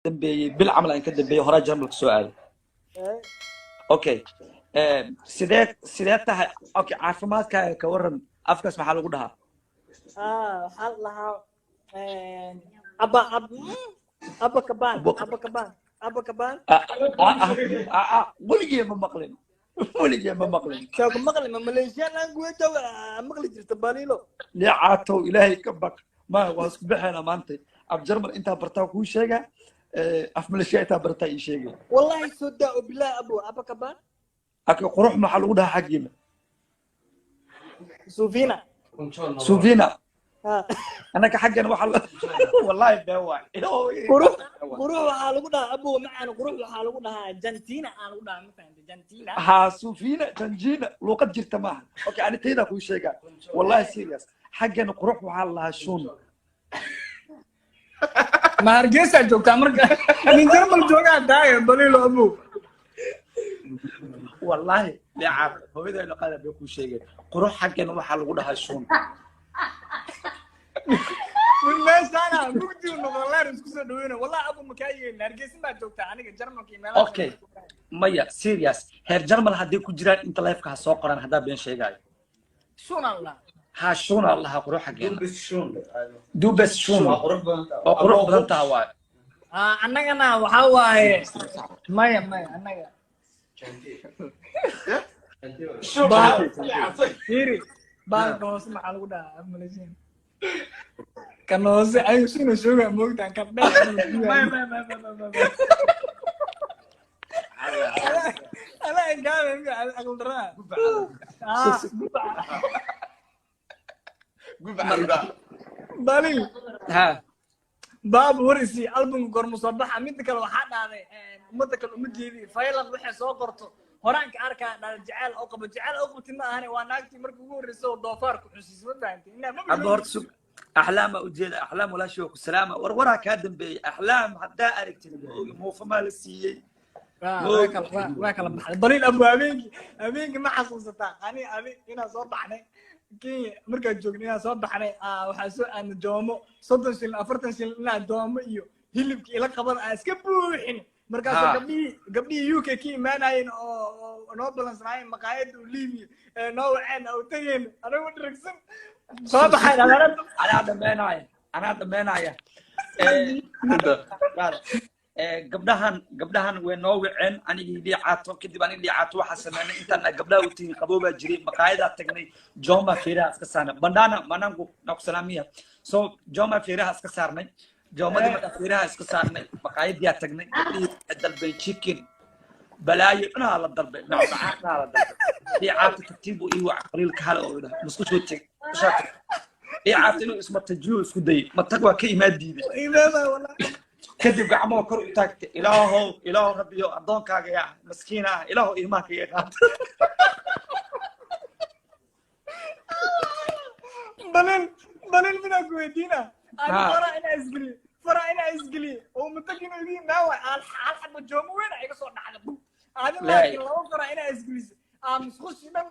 دنبي بالعمل أن كدنبي هراء جرمك سؤال أوكي سيدات أوكي عافمات كورن أفكس محل وجودها حال لها أبا كبان ولجي ما مقلن ولجي ما مقلن شاك مقلن من ماليزيا لانجويج مقلن جرت باليلو لا عاتو إلهي كبك ما واسك بحنا ما أنت أب جرمل أنت برتاو كل شيء أفمل الشيء أنت برتاي شيء والله صدق بالله أبا كبان أكو قروح محل وجودها حقينا سوفينا أنا كحقنا وحل والله بيوع قروح حالقنا أبو معنا قروح حالقنا جنتينا أنا قلنا مثلا جنتينا ها سوفينا جنجينا لو قد جرت معها أوكي أنا تيدا كل شيء والله سيريس حقنا قروح وحالها شون ما أرجع جوك أمرك من جرم الجوكا دايم بليلو أبو والله لا عارف هو إذا لو قال بيكون شيء قروح حقنا وحالقنا شون والناس أنا ممكن والله رزقنا دوينا والله أبو مكاين نرجس ما جوكتا أنا جرم كيمالا أوكي مايا سيريس هير جرمال هدي كجران انت لايفك سو قران هدا بين شيغاي شون الله ها شون الله قروح حقنا دوبس شون قروح بدنتا واي أنا waxa waaye maya anaga Hiri bal noos maxaa lagu dhahaa Malaysian kan noos ay sino suuga moogtaan ka أنا قاعد أقول ترى بالي ها باب ورثي ألبوم قرن مصباح مدك الواحد هذا مدك المديري فايلا وحى صوترته هرانك أركا الجعل أقب الجعل أقب تما هني وأناكتي مركو ورثي ضفارك حسيس ما فهمتي عبارة سوق أحلام أوجيل أحلام ولا شوق السلامة ورا كادم بأحلام حتى أركتني مو فما لسي واكل ضليل أبو أبيك ما حصلت أبي هنا صبحنا كي مركز جوجنا صبحنا وحسوا أن دومو صدق شيل أفرتن شيل لا دومو إيو هلبك إلى قبل أسكبوحين مركز قبلي يوكي كي ما ناين أو نوبلانس ناين مقاعد وليبي نوعين أو تين أنا مدركسن صبحنا أنا دمنايا gabdhahan way noo wiceen anigii liicaato kadib anigii liicaato waxa sameeyay intaan gabdhaha u tiin qabooba jiray maqaayada tagnay Joma Feeraha iska saarnay bandana manangu naq salaamiya so Joma Feeraha iska saarnay Jomadi Feeraha iska saarnay maqaayada tagnay dalbay chicken balaayo inaa la dalbay macaan la dalbay liicaato tartiib iyo aqriil ka hal oo isku soo tag liicaato inuu isma tajiyo isku day ma tag waa ka imaadiiday wallahi كذب قعمو كرو تاكت إلهو ربي أدون كاجا مسكينة إلهو إيمانك يا قات بلين من أقويدينا أنا فرع إنا إسقلي ومتكين يجي ناوي على حد الجوم وين عيقصون على بو أنا لكن لو فرع إنا إسقلي مسخوش من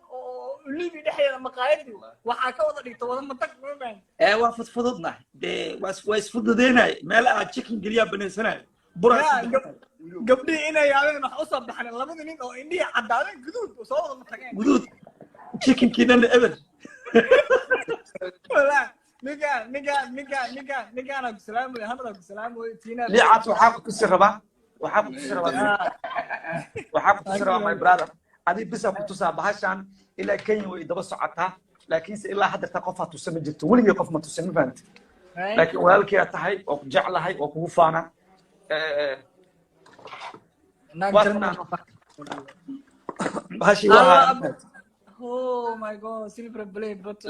اللي بيدحي المقايد وحكوا ذلك طبعا منطق مين وافد فضضنا ده واس فضضينا ما لا تشيكن قليا بنسنا براس قبلي إنا يعني نحوصل بحنا لابد إن إندي عدالين جدود وصوت المتكين جدود تشيكن كده الأبد لا نيجا أنا بسلام وهذا بسلام وتينا ليه عطوا حاجة كسر وحاجة كسر my brother هذه بس أبغى بهاشان إلى كين وإذا عتها لكن إلا حد تقفها تسمى جت ولي يقف ما تسمى فهمت لكن ولك يا تحي وجعلها وكوفانا بهاشي Oh my God silver blade but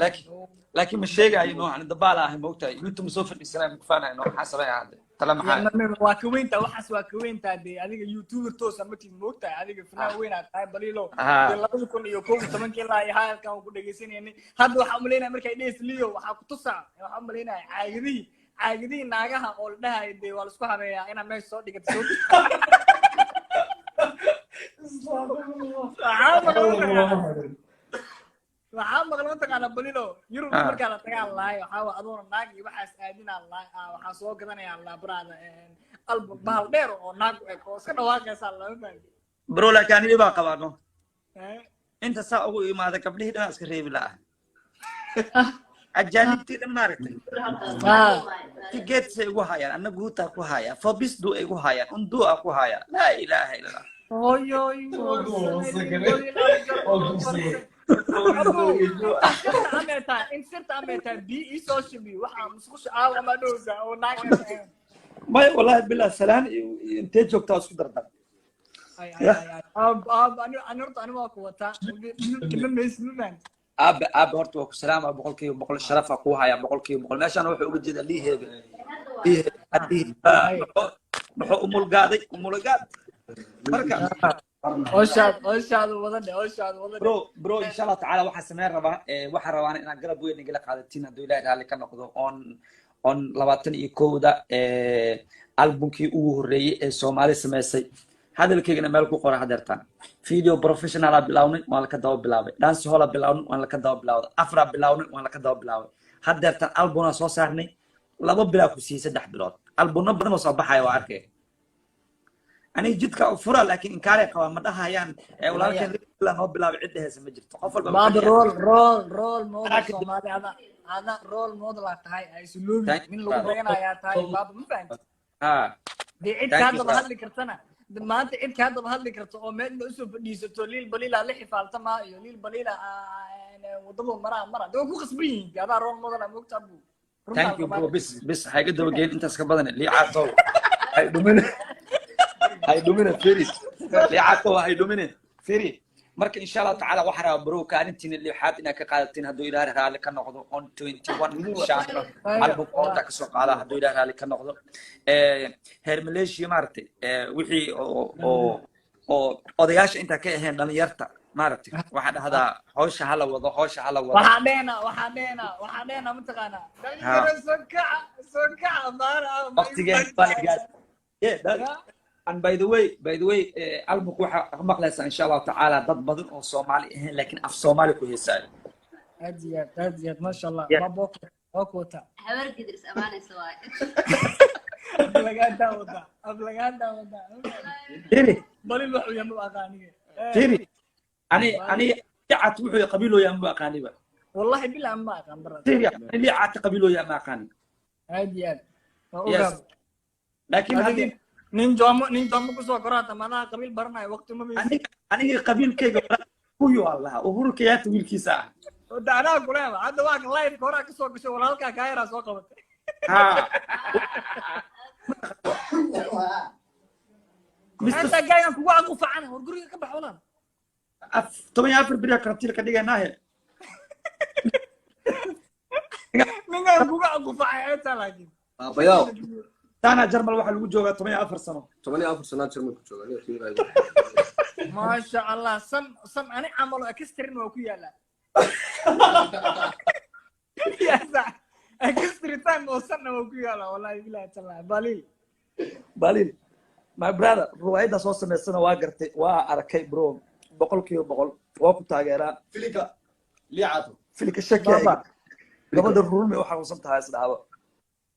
لكن مش شيء يعني إنه عن الدبالة هم وقتها يوتيوب سوف الإسلام كفانا إنه حسب يعني تلام حاجة واكوين تا وحس واكوين تا دي هذيك يوتيوبر توس أمتي موقتها هذيك فينا وين هاي بليلو يلا بيكون يوكوب تمن كلا يهاي كانوا كده جيسين يعني هذا حملنا أمريكا يديس ليو وحكتوسع حملنا عاجدي ناجها قولنا يدي والسكوها بيا أنا ما صوت ديك صوت waxaa maqla mataqaana balilo yurub markaa la tagaa lahay waxaa adoona naag iyo waxaas aadinaa lahay waxaa soo gadanaya la brada album bahal dheer oo naag eg oo iska dhawaaqaysaa lama fahmi bro laakiin aniga baa qabaano inta saa ugu imaada gabdhihii dhan iska reebi la'a ajaanibtii dhan maaragtay tigeedsay igu hayaan anna guutaa ku haya fobisdu ay igu hayaan undua ku haya laa ilaaha illallah maya wallahi billah salaan intee joogtaa isku dardar aabe horta waa ku salaama boqolkiiba boqol sharafa ku haya boqolkiiba boqol meeshaana wuxuu uga jeedaa liiheega muxuu umulgaad marka bro insha allah tacaala waxaa sameyn rabaa waxaa rabaana inaan garab weyn igala qaadatiin hadduu ilaahay raalli ka noqdo on 21 albumkii ugu horreeyey ee soomaali samaysay hadalkaygana meel ku qora hadeertaan video professional bilawnay waan la ka daba bilaabay dance hall bilawnay waan la ka daba bilaawday afra bilawnay waan la ka daba bilaaway hadeertaan albumna soo saarnay 2 bilaa ku siiyay 3 bilood albumna badan oo soo baxay waa arkay ani jidka u fura laakiin in kaale qaba ma dhahayaan walaalkeen la noo bilaabay cid heesa ma jirto qof walba baad rool model Soomaali ada rool model tahay ay suluubi min lagu beenayaa tahay baab ma fahanti de cid ka daba hadli kartana maanta cid ka daba hadli karto oo meel la soo fadhiisato liil balila la xifaalta ma iyo liil balila wadada mara doo ku qasbiin ada rool model ama ogtabu thank you bro bis hayga daba geen intaas ka badan liicaato hay dumina firi liicaato hay dumina firi marka insha Allah taala waxa rabaa bro kaalintiin liixaad ina ka qaadatiin haduu ilaahay raali ka noqdo on 21 insha Allah album oo ka soo qaada haduu ilaahay raali ka noqdo heer Malaysia maartay wixii oo odayaasha inta ka ahayn dhalinyarta maartay waxa dhahdaa hawsha hala wado waxa dheena mataqaana dhalinyarada soo kaca maara waqtigeed balgaad and by the way album waxa maqlaysa insha Allah taala dad badan oo Soomaali ahayn laakiin af Soomaali ku heesay aad ma sha Allah ma boqota habar gidris amaanaysa waay laga daawada tiri balil wuxuu yahay ma aqaaniye tiri ani liicad wuxuu qabiilooyaa ma aqaaniba wallahi bilaa ma aqaan barada tiri ani liicad qabiilooyaa ma aqaan aad laakiin hadii nin joomo ku soo koraata madaha qabiil baranayo waqti ma meeyay aniga qabiilkayga kuyo Allah uhuru kiyaata wiilkiisa daanaa kuleema hadda waa kan live hore ka soo gashay walaalka ka yara soo qabatay Mr. Gayan kuwa aan ku faacana war guriga ka baxolan 14 biriya karantiil ka dhiganaahe ninga kuwa aan ku faacay inta laakiin bayaw tana jarmal waxa lagu joogaa 14 sano jarmal ku joogaa ma sha Allah san ani amalo extrin waa ku yaala ya sa extrin time oo san waa ku yaala wallahi billahi taala balil my brother ruwaayada soo sameysana waa gartay waa arkay bro 100% waa ku taageeraa filika liicaato filika shakiya gabadha ruulme waxa uu santahay isdhaabo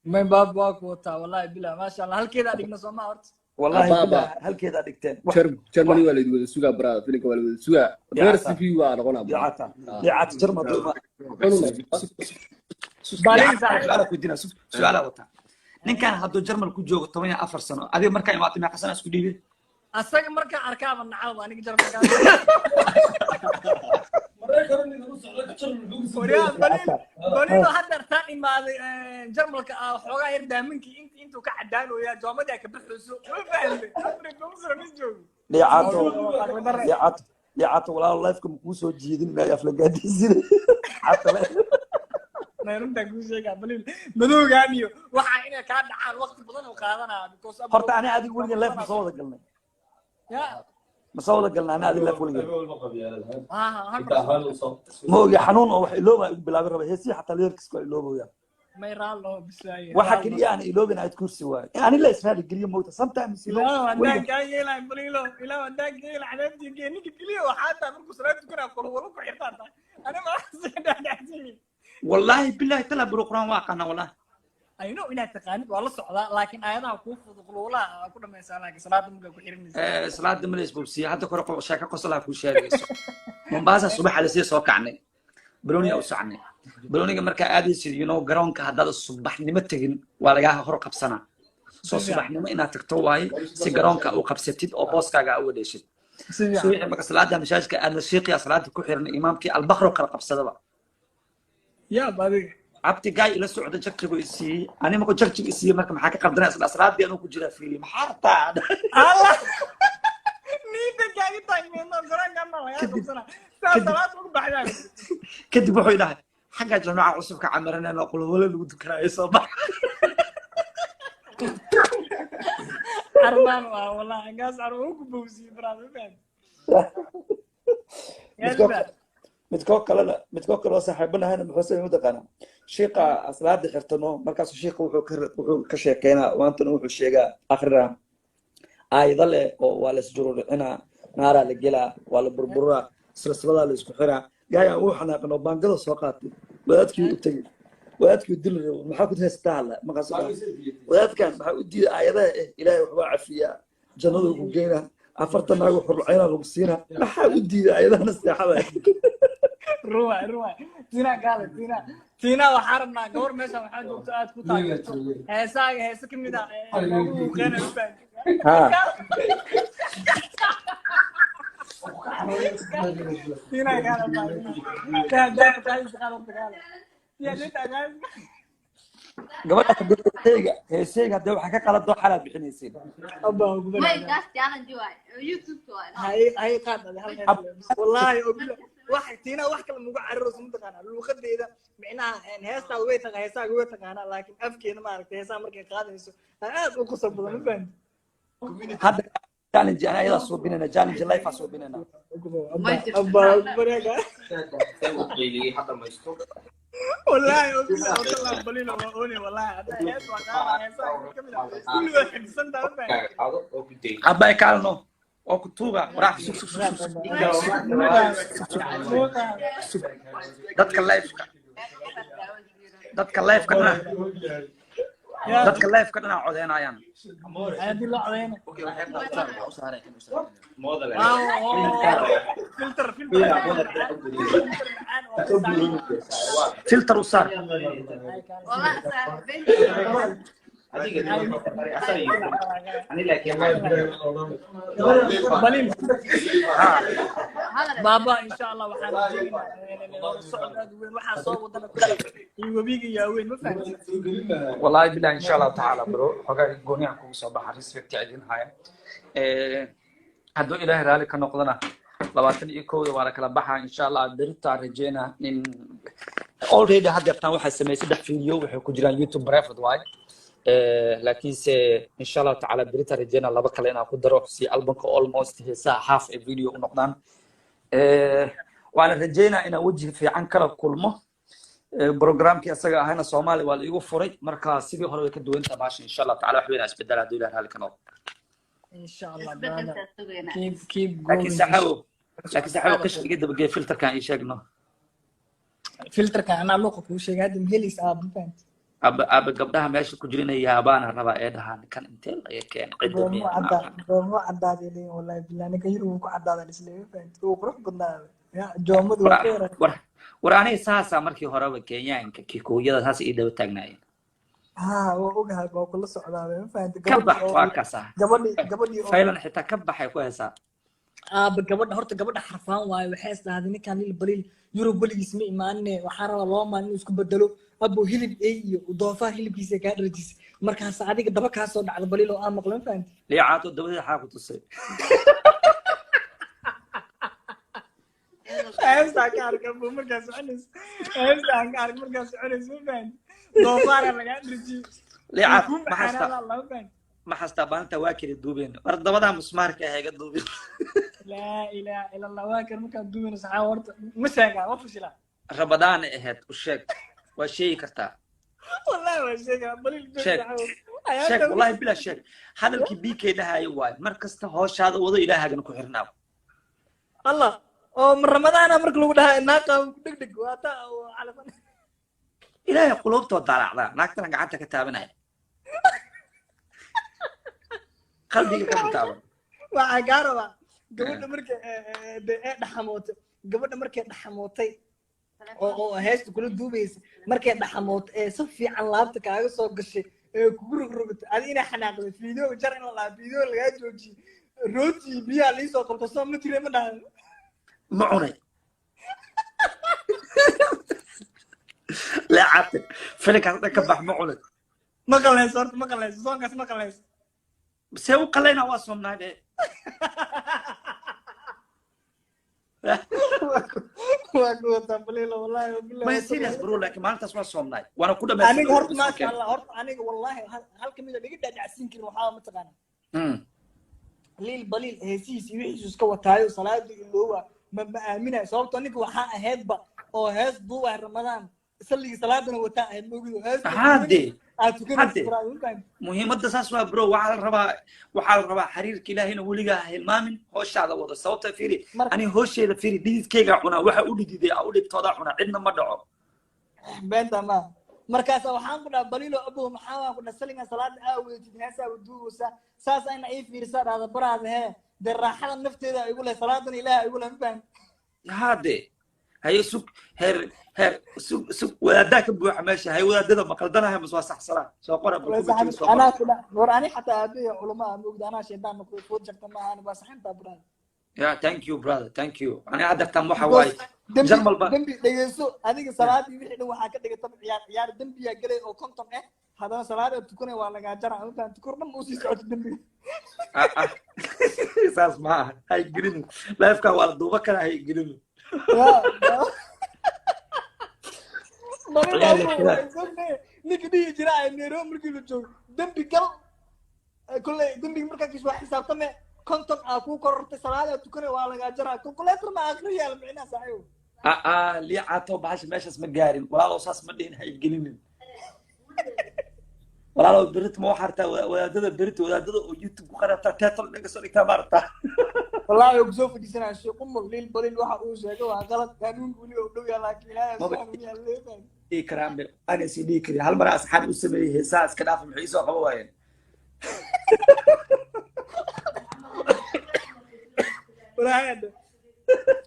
من باب واكوتا والله بالله ما شاء الله هل كذا دقنا صوما هرت والله بالله هل كذا دقتين جرماني ولا يدود سوغا برا فيليك ولا يدود سوغا غير سي في وا نقونا يعات جرمد بالين سؤال كودينا سؤال وتا nin kan haduu jarmal ku joogo 14 sano adiga markaa imaatay ma xasan isku dhiibay asaga markaa arkaaba nacaw aniga jarmalka balin hadda taan imaaday jarmalka xogaa yar daaminki intuu ka cadaano yaa joomada ka baxayso ma fahamay afrika usoo nin joogo liicaato walaal life-ka ku soo jiidin ma aflagaadiisina نيرنتا كوشيكا بليل مدوغانيو waxa inay ka dhacaan waqti badan oo qaadanaa because horta ani adiga waliga life ma soo wada galnay ya ma soo wada galnaa ani adiga life waliga moogi xanuun oo wax ilooba ugu bilaabay raba heesi xataa leerkiis ko iloobayaa ما يرالو بساي waxa kaliya aan iloobin aad kursi waay ani la israali geliyo moota sometimes لا وداك جاي لا بريلو لا وداك جاي لا عرفتي جيني كلي وحتى مركو سرات كنا قول ولو خيرتان انا ما حسيت دحتي wallahi billahi tala quraan waa qana wallahi اي نو الى تقانid waa la socdaa laakiin ayadaha ku fudud qulula ku dhameeysan laakiin salaada muga ku xirinaysa salaada malays bubsiya hadda kor sheeka qosla ku sheegayso Mombasa subax la soo kacnay Bruni oo socnay Bruniga marka aadaysid garoonka hadda subaxnimo tagin waa laga hor qabsana soo subaxnimo inaad tagto waay si garoonka u qabsatid oo booskaaga u wadashid subax marka salaada mashaajka aad sheeqiya salaada ku xiran imaamkii al-Bakhro kala qabsadaba يا بادي abti gaay ila socda jaqtigu isii ani ma ku jaqtigu isii marka maxaa ka qabdanay asla asraadii anu ku jira fiili maxarta الله نيدا جاي تايمين قران كما يا قبسنا salaad ugu baxday kadib wuxuu dhahay xagga jamaaca cusubka camarana la qolo wala lagu dukanaayo soo bax armaan waa wallahi gaas aruu ku buusi brother man midkoo kale saaxiibanahay muxuu sameeyay mudaqana sheeqa aslaada xirtano markaas sheeqa wuxuu ka sheekeynaa waantana wuxuu sheegaa akhriraa aayada leh oo waa la isjuruurina naara la gelaa waa la burburaa silsilada la isku xiraa gaaya uu xanaaqno baangada soo qaatay wadaadkii dilay maxaa ku heystaa markaas wadaadkan maxaa u diiday aayadaha ilaahay wuxuu cafiyaa jannada ugu geena afartan naago xurcayna lagu siina maxaa u diiday aayadaha nasteexada ruwa tina waxaa rabnaa gabar meesha waxaa joogto aad ku taageerto heesaaga heese ka mid ah ugu keena tina gaala gabadha heesayga hadda waxa ka qalado xalaad bixinaysiin Wait, that's challenge waay. YouTube waay. hay qaadada halkaas wallahi waxa tina wax kale mugu cariro soo taqaana luuqadeeda micnaha heesta way taqaan heesaaga way taqaana laakiin afkeena ma aragtay heesaa markay qaadayso aad u qosol badan ma fahmi hadda challenge ana ila soo binana challenge life soo binana abba barega والله والله بلينا واوني والله هذا هيس وقال هيس كل واحد سنده abay kalno oo ku tuuga warax dadka live ka dhana codeynayaan هذه لا عدينا filter usar والله بابا ان شاء الله وحنا جينا الصعود وين وحا سو ودنا كله وبيغي يا وين ما فهمت والله بالله ان شاء الله تعالى برو xogaa gooniyan ku soo baxa respect idin haya hadoo ilaahay raali ka noqdana 21 waa la kala baxaa insha Allah dirta rajeyna in already hadda tan waxa sameeyay 3 video waxay ku jiraan YouTube private way laakiin se insha Allah ta'ala dirta rajeyna laba kale inaan ku daro si albumka almost heesa half a video u noqdaan waana rajeyna in waji fiican kala kulmo programkii asaga ahayna Soomaali waa la igu furay marka sidii hore way ka duwan tahay baasha insha Allah ta'ala wax weyn isbedel hadii ilaahay raali ka noqdo ان شاء الله keep لكن سحاو قشقي دب جاي فلتر كان يشقنا فلتر كان انا لوقك وش هذا مهليس فهمت اب قبلها ماشي كجرينا يابان ربا ايدها كان انتل كان قدامي مو عداد لي والله بالله انا كيرو ku cadaada isla fahmت oo qurux badnaa ya joomad waa waraani saasa markii hore waa Kenyaanka kikooyada saas ii daba taagnaayeen ogahay baa kula socdaa ma fahmta kabax waa kaasa gabadhi faylan xitaa kabaxay ku heesaa gabadha horta gabadha xarfaan waayo waxay isdaaday ninkan lil baliil Yurub baligiis ma imaanne waxa raba loo maan inuu isku bedelo abo hilib iyo doofaar hilibkiisa ka dharjis markaas adiga daba ka soo dhacdo baliil oo aan maqlan fahmta liicaato dabada xaq ku tusay هسه كارك ابو مركز عنس هسه كارك مركز عنس فين دوفار laga dhiji liicaat ma xasta baanta waa kiri duubeen ardabada musmaarka heega duubeen لا اله الا الله واكر marka duubeen saxa horta ma sheega waa fushila rabadaan ahayd u sheeg waa shay kartaa والله ما شيء بليل شيك شيك والله بلا شيك هذا الكي بي كي ده هاي واي مركز هوش هذا وضع إله هاجن كحرناه الله oo ramadaan marka lagu dhahay naaqa degdeg waata على فن إله قلوب توضع لا ناكتنا قعدت كتابنا قلبي كتابنا waxa gaaraba gabadha markay dhaxamootay gabadha markay dhaxamootay oo heesta kula duubaysa markay dhaxamootay ee si fiican laabta kaaga soo gashay ee kugu rogrogtay adi ina xanaaqday video jar in la video laga joojiyo rooti biya la soo qabto soo ma tirey ma dhahan معوني لا عاتب فينك كبح معوني ma qalayso horta ma qalayso soonkaas ma qalayso بس هو قلنا واصلنا ده waa ku wata baliil wallahi billahi ما سيريس برو لكن ما انت اسمع صومنا وانا كل ما aniga horta ma sha Allah horta aniga wallahi hal kamid ah dhiga dhacsin kir waxa ma taqaan liil baliil heesiis wixiis iska wataayo salaada iloowa ma aaminay sababtoo ninka waxa ahaydba oo hees duwa ramadaan salliga salaadana wataa ahayd moogido hees هادي aad tukanaysaa muhiimadda saas waa bro waxaa la rabaa xiriirka ilaahayna weligaa hilmaamin hooshaada wada sababta fiiri ani hoosheeda fiiri dhididkayga cunaa waxa u dhididay u dhibtooda cunaa cidna ma dhaco beenta ma markaas waxaan ku dhahay baliilo abu maxaa waan ku dhahay salliga salaada aaweetid heesaa waduusa saas ayna ay fiirsaa dhaada baraada hee de raaxada nafteeda igu leh salaadan ilaahay igu leh faham هادي هي سوق هر سوق وداك بوح ماشي هي ودادة ما قلدنا هي مصواصح صلاة سو قرأ أنا كده وراني حتى أبي علماء موجود أنا شيطان نقول وجهك ما أنا بس حنت أبرد يا ثانك يو براذر ثانك يو أنا عندك تم حواي جرمل بقى دمبي دقيسو هذيك صلاة يبي إنه وحكي دقيس طب يار دمبي يا جري أو كنتم هذا صلاة تكون ولا جاجرة أنت تكون موسي سعود دمبي ساس ما هاي جرينو لا يفكر ولا دوبك هاي جرينو ninka dhihi jira neero markii la joogo dembi gal kulle dembi markaa kiis wax xisaabtame konton aa kuu korortay salaada tukane waa lagaa jaraa kolkuleetar ma akhriyaal micnaa saaxiibo lii caato bahasha meeshaas ma gaarin walaalow saas ma dhihin ha gelinin walaalow berit ma waxartaa wadaadada oo youtube ku qarabtaa teetol dhaga soo dhigtaa maaragtaa والله يوقفوا في ديسنا شيء قم الليل بدل واحد وشيء وغلط قانون قولي ودو يا لكن لا يسمعني الليل إكرام أنا سيدي كري هل مرة أصحابي وسمي هساس كده في محيص وقبوين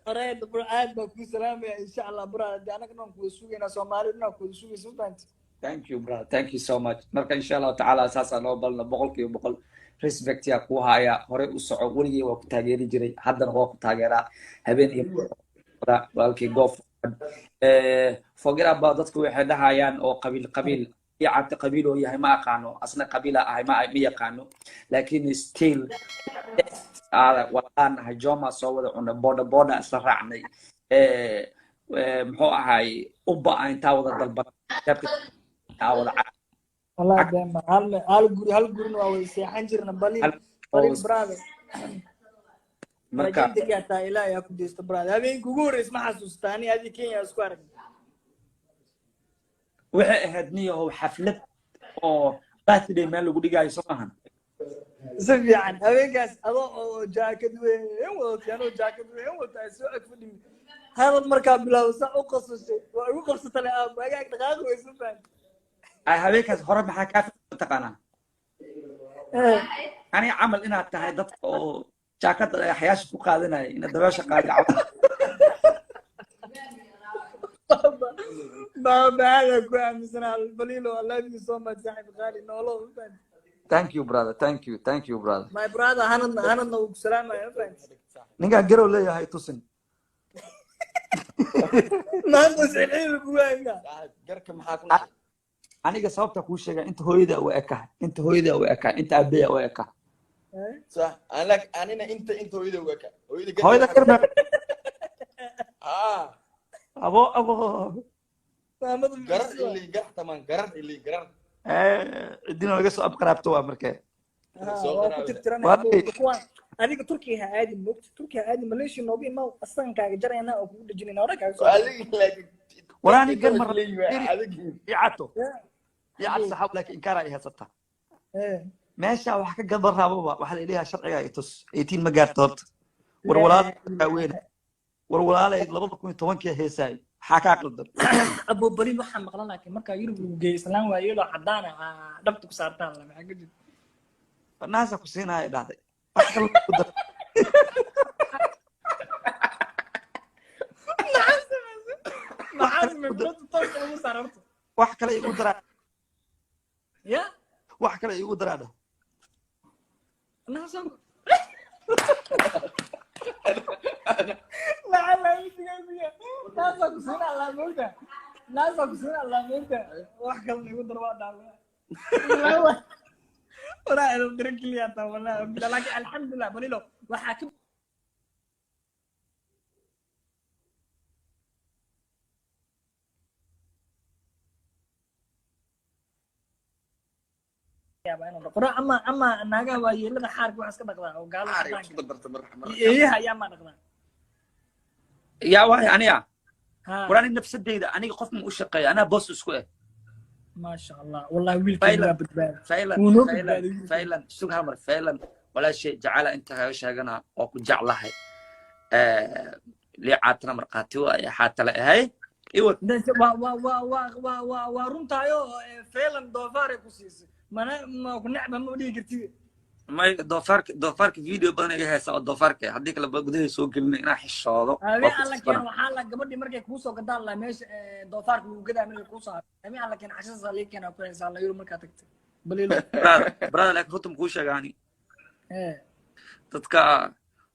رأيت براد بكو سلام إن شاء الله براد أنا كنا نقول سوينا سومالي نقول سوي سوبانت Thank you brother thank you so much marka insha Allah taala asaasa noo balna boqolkiiba boqol respect ya ku haya hore u soco waligii waa ku taageeri jiray haddana waa ku taageeraa habeen iyo walkii goof forget about dadku waxay dhahayaan oo qabiil yaacta qabiil oo yahay ma aqaano asna qabiila ahay ma yaqaano laakiin still waan hajoma soo wada cunna boda isla raacnay muxuu ahay ubba intaa wada dalban والله دائما هل قرن أو سيحان جرنا بليل برادر مركب دقيقة تايلا يا كوديست برادر أبين كوغور اسمها سوستاني هذه كينيا أسكوارك وحي هدني هو حفلة أو باتدي مالو قولي جاي صراحة سبي عن أبين قاس أضو جاكد وين وتيانو جاكد وين وتأسوأك في هذا المركب بلا وسع وقصص وقصص تلا أب أجاك دقاق ويسوفان هذيك هرب حكاف تقنا أنا عمل إنها تهدد أو جاكد حياش فقادنا إن الدراسة قاعدة ما بعرف كم سنة البليل والله في صوم صاحب غالي نولو Thank you brother thank you brother my brother هنا نوك سلامة يا friend نيجا جرو ليه هاي توسن ما نسأله بوانا جرك محاكم aniga sababta ku sheegay inta hooyada u eka inta abeeya u eka صح انا انت هويدا وكا hooyada garba abo قرر اللي قرح تمام قرر اللي قرر dina laga soo abqaraabto waa markee adiga turkiga aadi moogta turkiga aadi malaysia nooga imaa asankaaga jarayna oo kugu dhajinayna hore kaaga soo walaani garmar icato liicaad saxaab laakiin inkaara ay haysata eh meesha waxa ka gadan raababa waxa la ilaha sharciga ay tus 18 ma gaarto horta war walaal weyn war walaalay 2010 heesay waxa ka qaldan abo bariin waxaan maqlan laakiin marka Yurub lagu geeyo islaan waa iyadoo cadaan ah dhabta ku saartaan la maxaa ka jid naasa ku siinaya dhacday wax kale ku dar maxaa mabdad toos ugu saarto wax kale igu daraa ya wax kale igu daraa naasa لا لا ناسا كسينا على موتا ناسا كسينا على موتا واحد من يقدر واحد على ولا ادرك لي انت والله لكن الحمد لله بني له وحاكم يا بينا قرا اما ناغا وايلada xaarka wax iska dhaqdaa oo gaalo ايه يا ما dhaqdaa يا واي aniga ها quraan nafsadeyda aniga qof ma u shaqeeyo ana boss isku ah ما شاء الله والله ويلكم بدبال فعلا سوق هامر فعلا ولا شيء جعل انت شاغنا oo ku jeclahay liicaadna marqaati waa xaata la ahay iyo waa runtaayo فعلا doofaar ku siisay ما كنا ما ودي قلتي ما doofaarka video badan iga heesa oo doofaarka hadii kala gudahay soo gelin inaa xishoodo abi alla keen waxa la gabadhii markay ku soo gadaan la meesha doofaarka lagu gadaa markay ku soo abi alla keen cashada saleekana ku heesa la yuru marka tagtay baliilo brother like rutum ku sheegani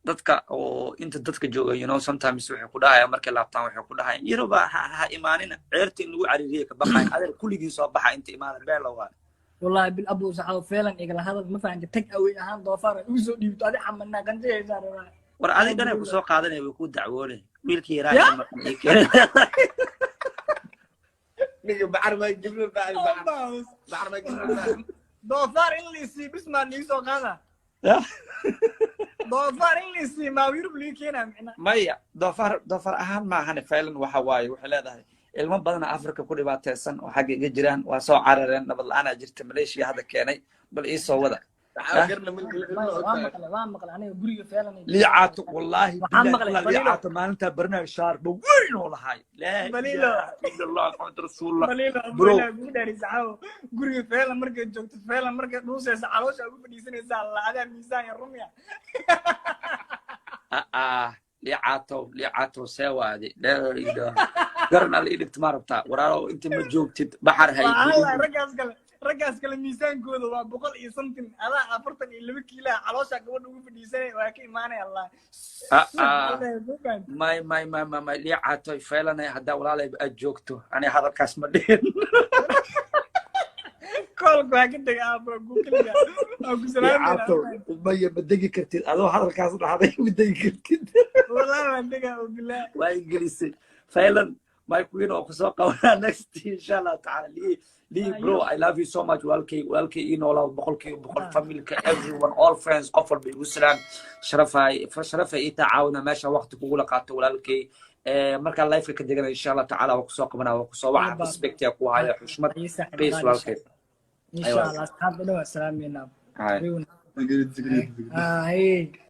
dadka oo inta dadka jooga you know sometimes waxay ku dhahaya markay laabtaan waxay ku dhahayaan yaroba ha imaanina ceerta in lagu cariiriyo ka baqay adeer kulligii soo baxa inta imaanad beel waa والله بالابو صحاب فعلا اقل هذا ما فهمت تك اوي اهان دوفار وسو ديبتو ادي حملنا قنجه صار war adigana ku soo qaadanay way ku dacwoonay wiilkii yaraahay markii kale niga bacar ma jiblo bacar ma jiblo دوفار اللي سي بسمع لي سو قادا دوفار اللي سي ما يرب لي كينا معنا maya doofaar ahaan ma ahan failan waxa waaye waxay leedahay ilmo badan Afrika ku dhibaataysan oo xagga iga jiraan waa soo carareen nabad la'aan jirta Malaysia hada keenay bal ii soo wada waa maqal aniga guriga فعلا liicaatu wallahi liicaatu maalinta barnaamij shaarba weyn oo lahay la ilaaha illa rasuulullah bro gudari saxaw guriga فعلا markay joogto فعلا markay dhuusaysa caloosha ugu fadhiisanaysa la adaa miisaan yar rumya liicaatu seewaadi dheerido garna la idhigto ma rabtaa waraalo inta ma joogtid baxar hay raggaas kale miisaankooda waa 100 iyo something adaa 42 kiilo caloosha gabadha ugu fadhiisanay waa ka imaanay allah may liicaatu failanay hadda walaalay aad joogto ani hadalkaas ma dhihin كل واحد دقيقة بقولك أو كسران ما بدقي كرتين هذا هذا الكاس هذا بدقي كرتين والله ما دقيقة بالله واي انجليزي فعلا ما يكون او كسوق next ان شاء الله تعالى لي برو I love you so much والكي إنه لو بقولك family everyone all friends قفل بالوسلان شرفها تعاونا ماشى وقت بقول قاتو والكي marka live ka degana insha Allah ta'ala waa ku soo qabanaa waa ku soo waxa respect ya ku haya xushmad peace walaalkay إن شاء الله أصحابنا والسلام عليكم.